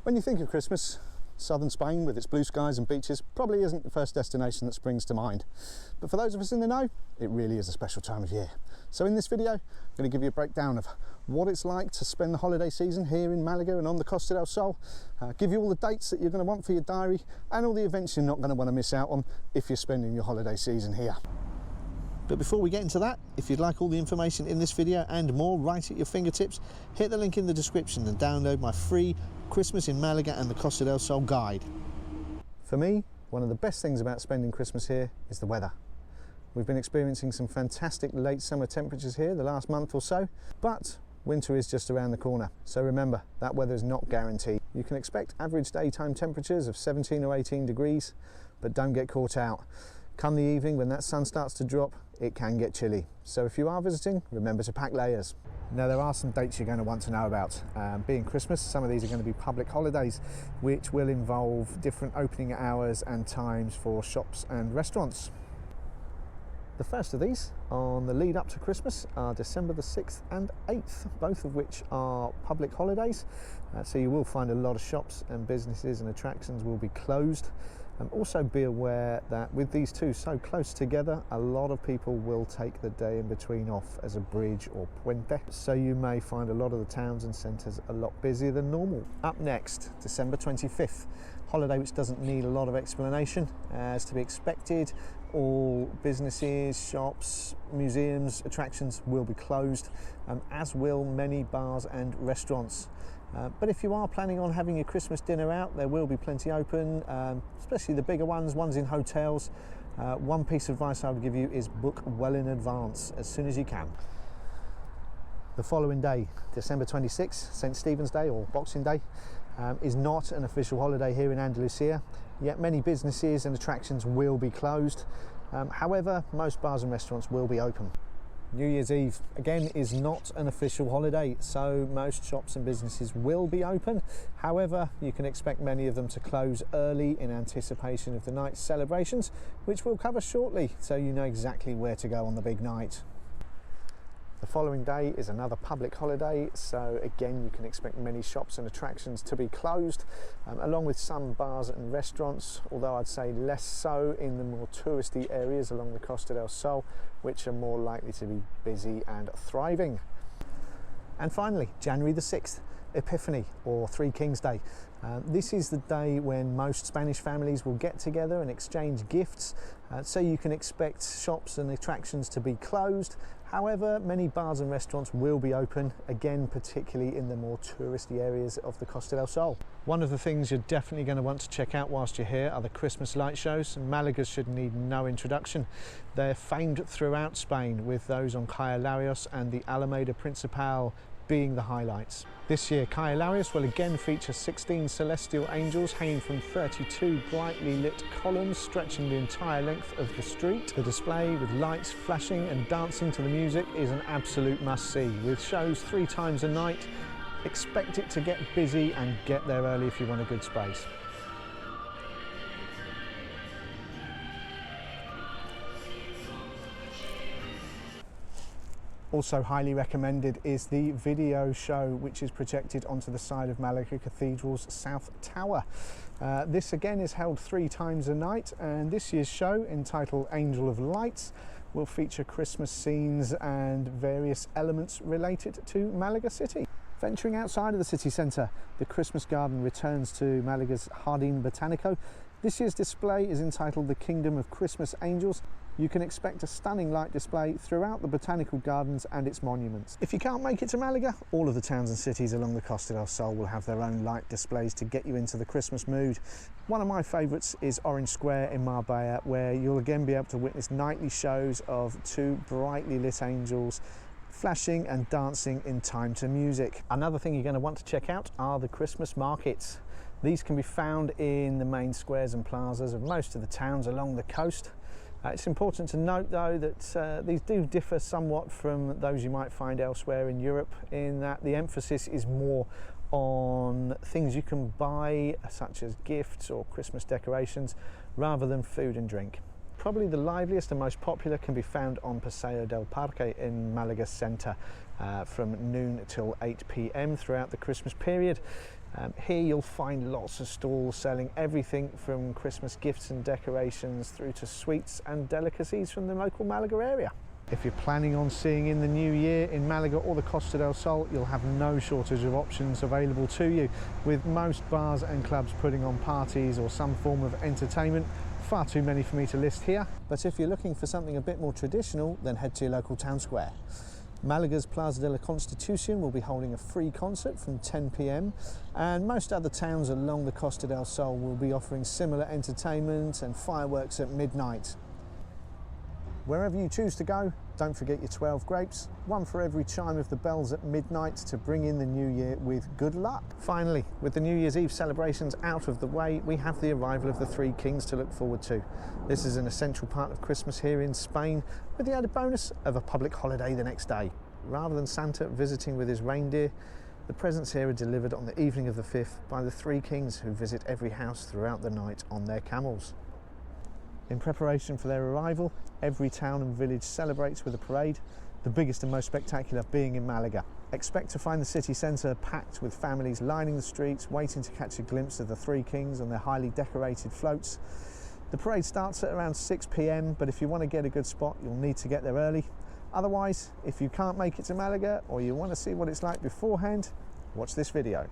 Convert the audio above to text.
When you think of Christmas, southern Spain with its blue skies and beaches probably isn't the first destination that springs to mind. But for those of us in the know, it really is a special time of year. So in this video, I'm going to give you a breakdown of what it's like to spend the holiday season here in Malaga and on the Costa del Sol, give you all the dates that you're going to want for your diary and all the events you're not going to want to miss out on if you're spending your holiday season here. But before we get into that, if you'd like all the information in this video and more right at your fingertips, hit the link in the description and download my free Christmas in Malaga and the Costa del Sol guide. For me, one of the best things about spending Christmas here is the weather. We've been experiencing some fantastic late summer temperatures here the last month or so, but winter is just around the corner. So remember, that weather is not guaranteed. You can expect average daytime temperatures of 17 or 18 degrees, but don't get caught out. Come the evening, when that sun starts to drop, it can get chilly. So if you are visiting, remember to pack layers. Now, there are some dates you're going to want to know about. Being Christmas, some of these are going to be public holidays, which will involve different opening hours and times for shops and restaurants. The first of these on the lead up to Christmas are December the 6th and 8th, both of which are public holidays. So you will find a lot of shops and businesses and attractions will be closed. Also be aware that with these two so close together, a lot of people will take the day in between off as a bridge or puente. So you may find a lot of the towns and centres a lot busier than normal. Up next, December 25th, holiday which doesn't need a lot of explanation. As to be expected, all businesses, shops, museums, attractions will be closed, as will many bars and restaurants. But if you are planning on having your Christmas dinner out, there will be plenty open, especially the bigger ones in hotels. One piece of advice I would give you is book well in advance, as soon as you can. The following day, December 26th, St. Stephen's Day or Boxing Day, is not an official holiday here in 𝗟𝗶𝗱𝗲, yet many businesses and attractions will be closed. However, most bars and restaurants will be open. New Year's Eve, again, is not an official holiday, so most shops and businesses will be open. However, you can expect many of them to close early in anticipation of the night's celebrations, which we'll cover shortly, so you know exactly where to go on the big night. The following day is another public holiday, so again you can expect many shops and attractions to be closed, along with some bars and restaurants, although I'd say less so in the more touristy areas along the Costa del Sol, which are more likely to be busy and thriving. And finally, January the 6th, 𝗍𝗶𝗱𝗍 or Three Kings Day. This is the day when most Spanish families will get together and exchange gifts, so you can expect shops and attractions to be closed. However, many bars and restaurants will be open, again particularly in the more touristy areas of the Costa del Sol. One of the things you're definitely going to want to check out whilst you're here are the Christmas light shows. Malaga should need no introduction. They're famed throughout Spain, with those on 𝗂𝗟𝗆 and the Alameda Principal being the highlights. This year, 𝗂𝗟𝗆 will again feature 16 celestial angels hanging from 32 brightly lit columns stretching the entire length of the street. The display with lights flashing and dancing to the music is an absolute must-see, with shows 3 times a night. Expect it to get busy and get there early if you want a good space. Also highly recommended is the video show, which is projected onto the side of Malaga Cathedral's South Tower. This again is held 3 times a night, and this year's show, entitled Angel of Lights, will feature Christmas scenes and various elements related to Malaga City. Venturing outside of the city centre, the Christmas garden returns to Malaga's Jardín Botánico. This year's display is entitled The Kingdom of Christmas Angels. You can expect a stunning light display throughout the botanical gardens and its monuments. If you can't make it to Malaga, all of the towns and cities along the Costa del Sol will have their own light displays to get you into the Christmas mood. One of my favourites is Orange Square in Marbella, where you'll again be able to witness nightly shows of 2 brightly lit angels flashing and dancing in time to music. Another thing you're going to want to check out are the Christmas markets. These can be found in the main squares and plazas of most of the towns along the coast. It's important to note though that these do differ somewhat from those you might find elsewhere in Europe, in that the emphasis is more on things you can buy, such as gifts or Christmas decorations, rather than food and drink. Probably the liveliest and most popular can be found on Paseo del Parque in Malaga Centre from noon till 8 p.m. throughout the Christmas period. Here you'll find lots of stalls selling everything from Christmas gifts and decorations through to sweets and delicacies from the local Malaga area. If you're planning on seeing in the new year in Malaga or the Costa del Sol, you'll have no shortage of options available to you, with most bars and clubs putting on parties or some form of entertainment. Far too many for me to list here. But if you're looking for something a bit more traditional, then head to your local town square. Malaga's 𝗧𝗶𝗺𝗲𝗀𝗀 will be holding a free concert from 10 p.m, and most other towns along the Costa del Sol will be offering similar entertainment and fireworks at midnight. Wherever you choose to go, don't forget your 12 grapes, one for every chime of the bells at midnight to bring in the new year with good luck. Finally, with the New Year's Eve celebrations out of the way, we have the arrival of the Three Kings to look forward to. This is an essential part of Christmas here in Spain, with the added bonus of a public holiday the next day. Rather than Santa visiting with his reindeer, the presents here are delivered on the evening of the 5th by the Three Kings, who visit every house throughout the night on their camels. In preparation for their arrival, every town and village celebrates with a parade, the biggest and most spectacular being in Malaga. Expect to find the city centre packed with families lining the streets, waiting to catch a glimpse of the Three Kings on their highly decorated floats. The parade starts at around 6 p.m, but if you want to get a good spot, you'll need to get there early. Otherwise, if you can't make it to Malaga or you want to see what it's like beforehand, watch this video.